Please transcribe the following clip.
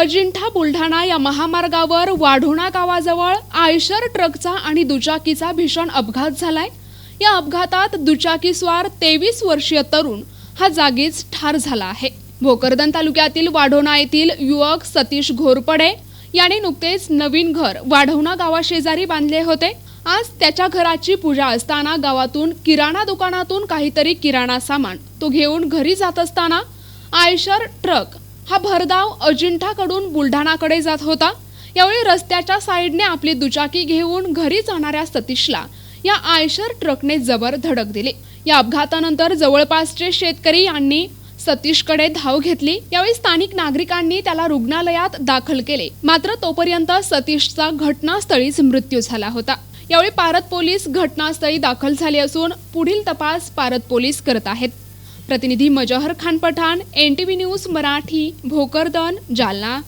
अजिंठा बुलढाणा या महामार्गावर वाढोणा गावाजवळ आयशर ट्रकचा आणि दुचाकीचा भीषण अपघात झालाय। या अपघातात दुचाकीस्वार 23 वर्षीय तरुण हा जागीच ठार झाला आहे। भोकरदन तालुक्यातील वाढोणा येथील युवक सतीश घोरपडे याने नुकतेच नवीन घर वाढोणा गावाशेजारी बांधले होते। आज त्याच्या घराची पूजा असताना गावातून किराणा दुकानातून काहीतरी किराणा सामान तो घेऊन घरी जात असताना आयशर ट्रक हा भरधाव अजिंठाकडून बुलढाणाकडे जात होता। यावेळी रस्त्याच्या साईडने आपली दुचाकी घेऊन घरी जाणाऱ्या सतीशला या आयशर ट्रकने जबर धडक दिली। या अपघातानंतर जवळपासचे शेतकरी यांनी सतीशकडे धाव घेतली। यावेळी स्थानिक नागरिकांनी त्याला रुग्णालयात दाखल केले, मात्र तोपर्यंत सतीशचा घटनास्थळीच मृत्यू झाला होता। यावेळी पारत पोलीस घटनास्थळी दाखल झाले असून पुढील तपास पारत पोलीस करत आहेत। प्रतिनिधी मजहर खान पठाण, NTV न्यूज मराठी, भोकरदन, जालना।